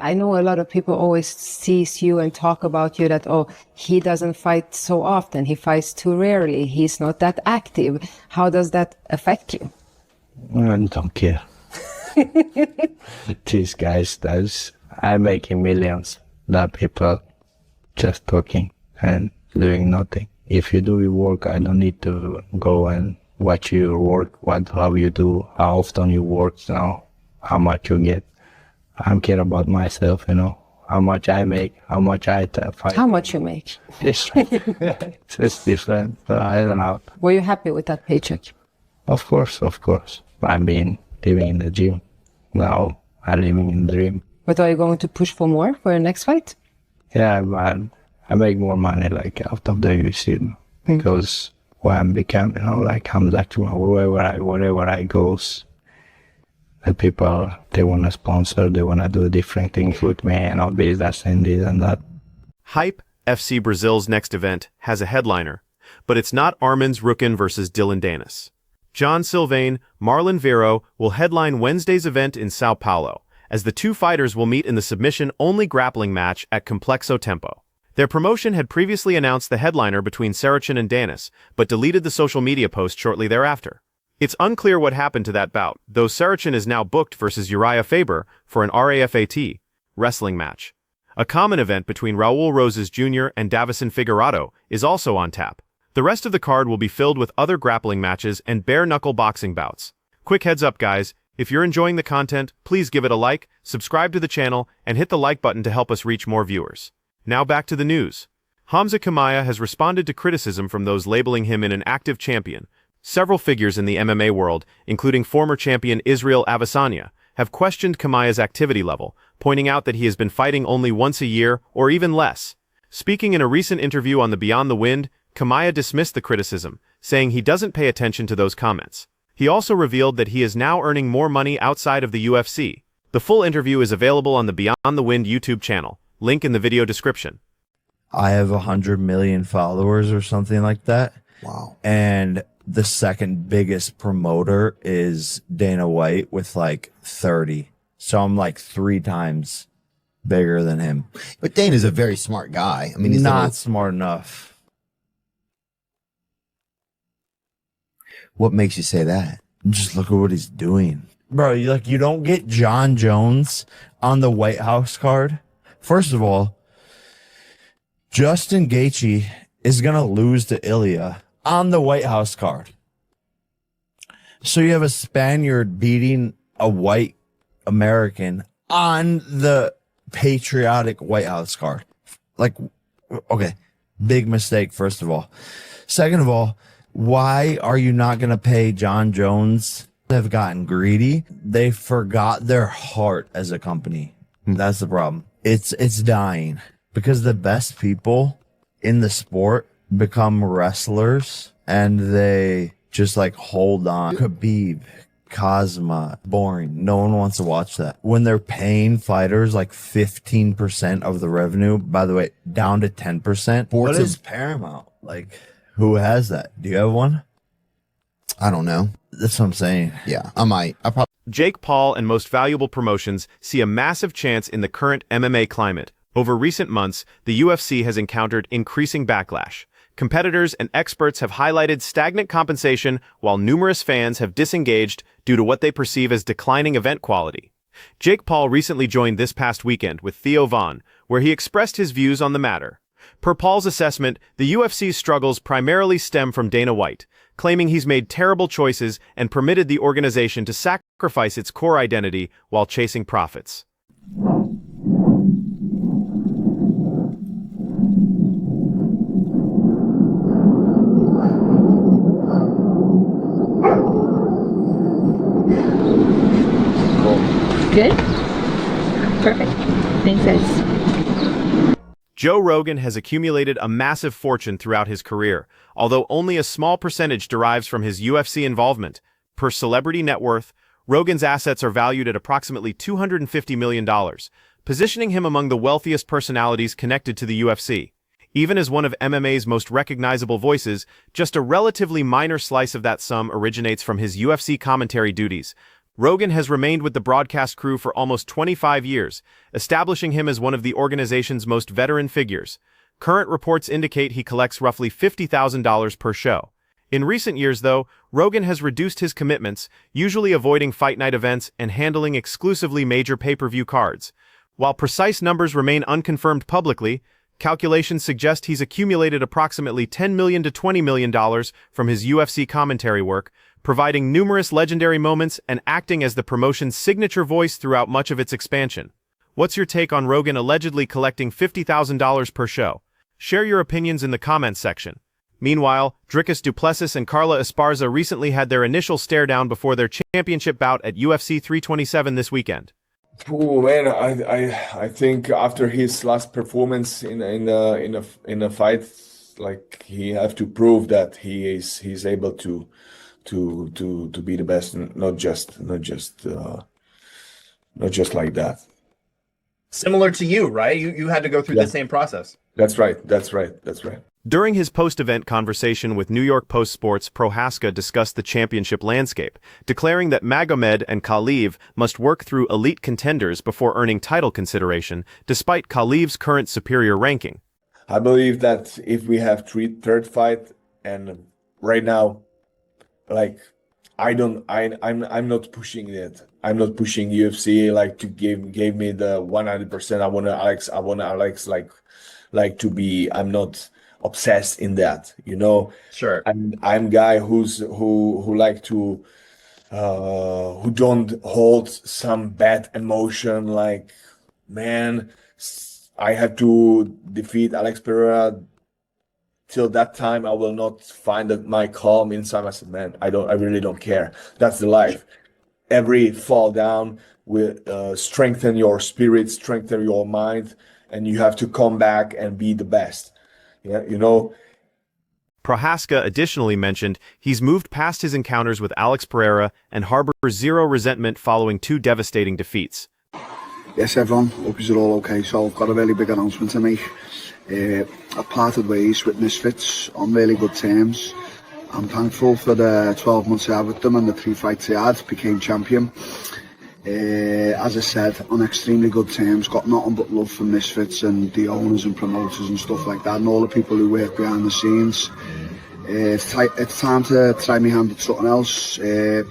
I know a lot of people always sees you and talk about you that, oh, he doesn't fight so often. He fights too rarely. He's not that active. How does that affect you? I don't care. These guys, I'm making millions. That people just talking and doing nothing. If you do your work, I don't need to go and watch your work, how you do, how often you work now, how much you get. I care about myself, how much I make, how much I fight. How much you make? It's different. I don't know. Were you happy with that paycheck? Of course. I've been living in the gym. Now I'm living in the dream. But are you going to push for more for your next fight? Yeah, man. I make more money out of the UFC because when I'm becoming, I'm like wherever I goes. The people, they want to sponsor, they want to do different things with me and all this, and this and that. Hype FC Brazil's next event has a headliner, but it's not Armin's Rukin versus Dylan Danis. John Sylvain, Marlon Vero will headline Wednesday's event in Sao Paulo, as the two fighters will meet in the submission-only grappling match at Complexo Tempo. Their promotion had previously announced the headliner between Saracen and Danis, but deleted the social media post shortly thereafter. It's unclear what happened to that bout, though Saracen is now booked versus Uriah Faber for an RAFAT wrestling match. A common event between Raul Rosas Jr. and Davison Figueiredo is also on tap. The rest of the card will be filled with other grappling matches and bare-knuckle boxing bouts. Quick heads up, guys. If you're enjoying the content, please give it a like, subscribe to the channel, and hit the like button to help us reach more viewers. Now back to the news. Hamza Chimaev has responded to criticism from those labeling him an inactive champion. Several figures in the MMA world, including former champion Israel Adesanya, have questioned Chimaev's activity level, pointing out that he has been fighting only once a year or even less. Speaking in a recent interview on the Beyond the Wind, Chimaev dismissed the criticism, saying he doesn't pay attention to those comments. He also revealed that he is now earning more money outside of the UFC. The full interview is available on the Beyond the Wind YouTube channel, link in the video description. I have 100 million followers or something like that. Wow. And the second biggest promoter is Dana White with 30. So I'm 3 times bigger than him. But Dana's a very smart guy. I mean, he's not smart enough. What makes you say that? Just look at what he's doing. Bro, you don't get John Jones on the White House card. First of all, Justin Gaethje is going to lose to Ilia on the White House card. So you have a Spaniard beating a white American on the patriotic White House card. Okay, big mistake, first of all. Second of all, why are you not going to pay John Jones? They've gotten greedy. They forgot their heart as a company. That's the problem. It's dying because the best people in the sport become wrestlers and they just hold on. Khabib, Kazma, boring. No one wants to watch that. When they're paying fighters 15% of the revenue, by the way, down to 10%. What is Paramount? Who has that? Do you have one? I don't know. That's what I'm saying. Yeah, I might. I probably. Jake Paul and Most Valuable Promotions see a massive chance in the current MMA climate. Over recent months, the UFC has encountered increasing backlash. Competitors and experts have highlighted stagnant compensation, while numerous fans have disengaged due to what they perceive as declining event quality. Jake Paul recently joined this past weekend with Theo Von, where he expressed his views on the matter. Per Paul's assessment, the UFC's struggles primarily stem from Dana White, claiming he's made terrible choices and permitted the organization to sacrifice its core identity while chasing profits. Good? Perfect. Thanks, guys. Joe Rogan has accumulated a massive fortune throughout his career, although only a small percentage derives from his UFC involvement. Per Celebrity Net Worth, Rogan's assets are valued at approximately $250 million, positioning him among the wealthiest personalities connected to the UFC. Even as one of MMA's most recognizable voices, just a relatively minor slice of that sum originates from his UFC commentary duties. Rogan has remained with the broadcast crew for almost 25 years, establishing him as one of the organization's most veteran figures. Current reports indicate he collects roughly $50,000 per show. In recent years, though, Rogan has reduced his commitments, usually avoiding fight night events and handling exclusively major pay-per-view cards. While precise numbers remain unconfirmed publicly, calculations suggest he's accumulated approximately $10 million to $20 million from his UFC commentary work, providing numerous legendary moments and acting as the promotion's signature voice throughout much of its expansion. What's your take on Rogan allegedly collecting $50,000 per show? Share your opinions in the comments section. Meanwhile, Dricus du Plessis and Carla Esparza recently had their initial stare-down before their championship bout at UFC 327 this weekend. Oh man, I think after his last performance in a fight, like he have to prove that he's able to be the best, not just like that. Similar to you, right? You had to go through the same process. That's right. During his post-event conversation with New York Post Sports, Prohaska discussed the championship landscape, declaring that Magomed and Kaliv must work through elite contenders before earning title consideration, despite Kaliv's current superior ranking. I believe that if we have third fight, and right now, like I'm not pushing it. I'm not pushing UFC like to give me the 100%. I want Alex like to be. I'm not obsessed in that, you know. Sure. I'm guy who like to who don't hold some bad emotion, like, man, I have to defeat Alex Pereira. Till that time, I will not find my calm inside. I said, man, I really don't care. That's the life. Every fall down will strengthen your spirit, strengthen your mind, and you have to come back and be the best. Yeah, you know. Prohaska additionally mentioned he's moved past his encounters with Alex Pereira and harbors zero resentment following two devastating defeats. Yes, everyone. Hope you're all okay. So I've got a really big announcement to make. I've parted ways with Misfits on really good terms. I'm thankful for the 12 months I had with them and the 3 fights I had, became champion. As I said, on extremely good terms, got nothing but love for Misfits and the owners and promoters and stuff like that, and all the people who work behind the scenes. It's time to try my hand at something else. Not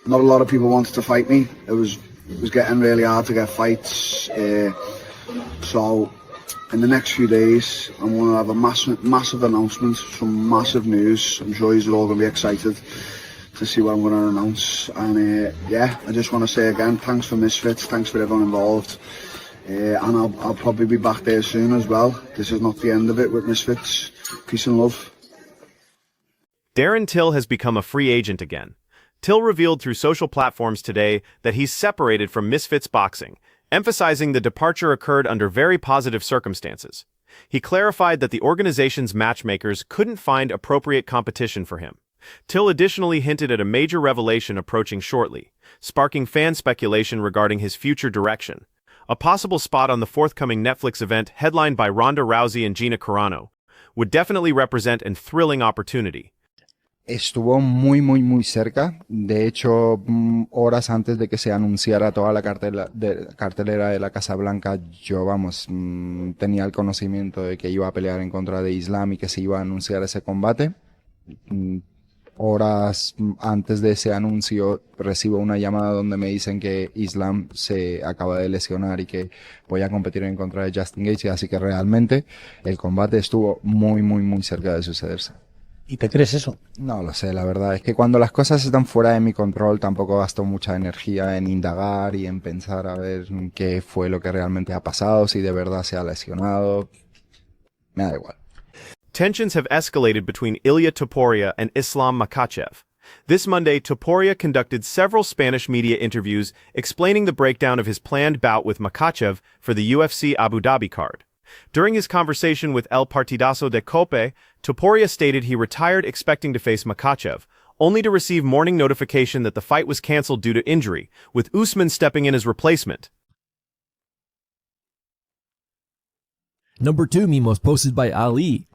a lot of people wanted to fight me. It was getting really hard to get fights. So in the next few days, I'm going to have a massive announcement, some massive news. I'm sure you're all going to be excited to see what I'm going to announce. And I just want to say again, thanks for Misfits, thanks for everyone involved. And I'll probably be back there soon as well. This is not the end of it with Misfits. Peace and love. Darren Till has become a free agent again. Till revealed through social platforms today that he's separated from Misfits Boxing, emphasizing the departure occurred under very positive circumstances. He clarified that the organization's matchmakers couldn't find appropriate competition for him. Till additionally hinted at a major revelation approaching shortly, sparking fan speculation regarding his future direction. A possible spot on the forthcoming Netflix event headlined by Ronda Rousey and Gina Carano would definitely represent a thrilling opportunity. Estuvo muy cerca. De hecho, horas antes de que se anunciara toda la cartelera de la Casa Blanca, yo, tenía el conocimiento de que iba a pelear en contra de Islam y que se iba a anunciar ese combate. Horas antes de ese anuncio recibo una llamada donde me dicen que Islam se acaba de lesionar y que voy a competir en contra de Justin Gaethje, así que realmente el combate estuvo muy cerca de sucederse. ¿Y te crees eso? No lo sé, la verdad es que cuando las cosas están fuera de mi control tampoco gasto mucha energía en indagar y en pensar a ver qué fue lo que realmente ha pasado, si de verdad se ha lesionado. Me da igual. Tensions have escalated between Ilia Topuria and Islam Makhachev. This Monday, Topuria conducted several Spanish media interviews explaining the breakdown of his planned bout with Makhachev for the UFC Abu Dhabi card. During his conversation with El Partidazo de Cope, Topuria stated he retired expecting to face Makhachev, only to receive morning notification that the fight was cancelled due to injury, with Usman stepping in as replacement. Number 2 meme was posted by Ali.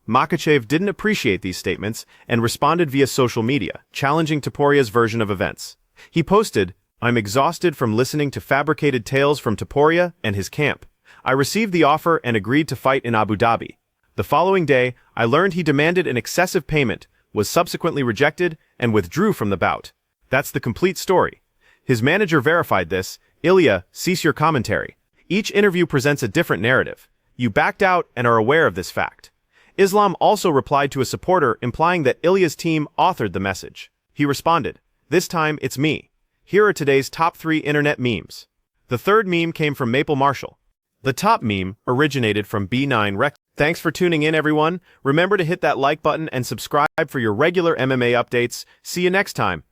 Makhachev didn't appreciate these statements and responded via social media, challenging Toporia's version of events. He posted, "I'm exhausted from listening to fabricated tales from Toporia and his camp. I received the offer and agreed to fight in Abu Dhabi. The following day, I learned he demanded an excessive payment, was subsequently rejected, and withdrew from the bout." That's the complete story. His manager verified this. Ilia, cease your commentary. Each interview presents a different narrative. You backed out and are aware of this fact. Islam also replied to a supporter implying that Ilia's team authored the message. He responded, "This time it's me. Here are today's top 3 internet memes." The third meme came from Maple Marshall. The top meme originated from B9 Rex. Thanks for tuning in, everyone. Remember to hit that like button and subscribe for your regular MMA updates. See you next time.